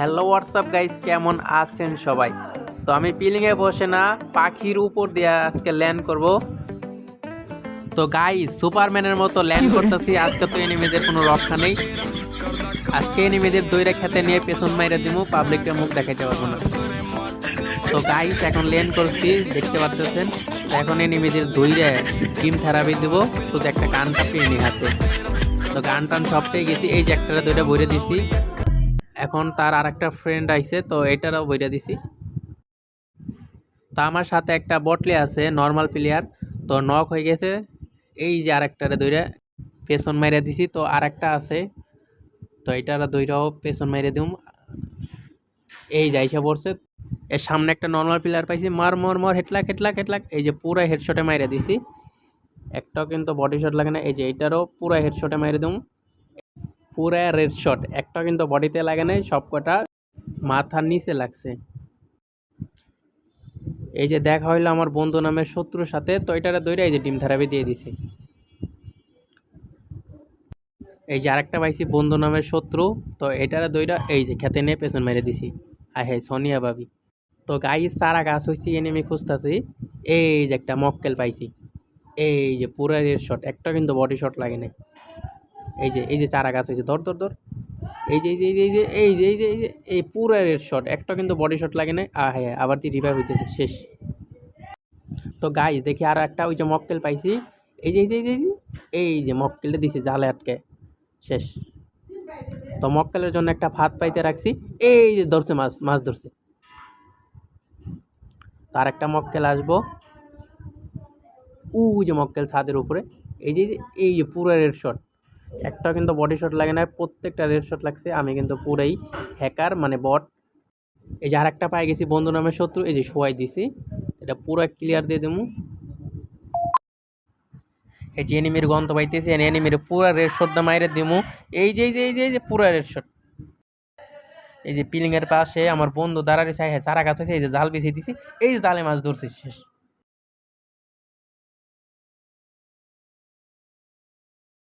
Hello WhatsApp guys, কেমন আছেন সবাই? তো আমি পিলিংয়ে বসে না পাখির উপর দিয়ে আজকে ল্যান্ড করব। তো গাইস সুপারম্যানের মতো ল্যান্ড করতেছি। আজকে তো এনিমিদের কোনো রক্ষা নেই। আজকে এনিমিদের দইরা খেতে নিয়ে পেছন মাইরা দিমু, পাবলিকের মুখ দেখাইতে পারবো না। তো গাইস এখন ল্যান্ড করছি, দেখতে পাচ্ছেন। এখন এনিমিদের দইরা টিম থেরাপি দিব, শুধু একটা গানটা পেয়ে নি হাতে। তো গান টান সব পেয়ে গেছি, এই যে একটা দইটা বইরে দিছি। এখন তার আর একটা ফ্রেন্ড আইছে, তো এটারও বইরা দিছি। তো আমার সাথে একটা বটলি আছে নর্মাল প্লেয়ার, তো নক হয়ে গেছে। এই যে আরেকটারে দইরা পেছন মাইরা দিছি। তো আরেকটা আছে, তো এটার দইরাও পেছন মাইরা দিম। এই যাইসা পড়ছে। এর সামনে একটা নর্মাল প্লেয়ার পাইছি, মার মর মর হেটলাক হেটলাক হেটলাক। এই যে পুরো হেডশটে মাইরা দিছি, একটাও কিন্তু বডি শট লাগে না। এই যে এটারও পুরো হেডশটে মাইরা দিম, পুরা রেড শট, একটা কিন্তু বডিতে লাগে নাই, সব কটা মাথার নিচে লাগছে। এই যে দেখা হইলো আমার বন্ধু নামের শত্রুর সাথে, তো এটারে দইরা এই যে টিম থেরাপি দিয়ে দিছি। এই যে আরেকটা পাইছি বন্ধু নামের শত্রু, তো এটারে দইরা এই যে খেতে নিয়ে পেছন মেরে দিছি। হ্যাঁ হ্যাঁ, সোনিয়া ভাবি। তো গাইস সারা গাছ হইছি, এনিমি খুঁজতেছি। এই যে একটা মক্কেল পাইছি, এই যে পুরা রেড শট, একটা কিন্তু বডি শট লাগে নাই। এই যে চারা গাছ হয়েছে, ধর ধর ধর। এই যে এই যে এই যে এই যে এই যে এই যে এই পুরো রেড শট, একটা কিন্তু বডি শট লাগে নাই। হ্যাঁ, আবার তুই রিভাইভ হইতেছে, শেষ। তো গাইস দেখি আর একটা ওই যে মক্কেল পাইছি। এই যে এই যে এই যে এই যে মক্কেলটা দিছে জালে আটকে, শেষ। তো মক্কেলের জন্য একটা ভাত পাইতে রাখছি। এই যে ধরছে, মাছ মাছ ধরছে। তার একটা মক্কেল আসবো, ওই যে মক্কেল ছাদের উপরে। এই যে এই যে পুরো রেড শট, একটা কিন্তু বডি শট লাগে না, প্রত্যেকটা রেড শট লাগছে। আমি কিন্তু পুরাই হ্যাকার, মানে বট। এই যে আর একটা পাই গেছি বন্ধু নামের শত্রু, এই যে শোয়াই দিছি। এটা পুরো ক্লিয়ার দিয়ে দেবো। এই যে এনিমির গন্ধ পাইতেছি, এনিমির পুরা রেড শটটা মাইরে দিমু। এই যে এই যে এই যে এই যে পুরা রেড শট। এই যে পিলিং এর পাশে আমার বন্ধু দাঁড়ারে চাই, হ্যাঁ সারা গাছ হয়েছে। এই যে জাল বিছিয়ে দিছি, এই যে জালে মাছ ধরছি, শেষ।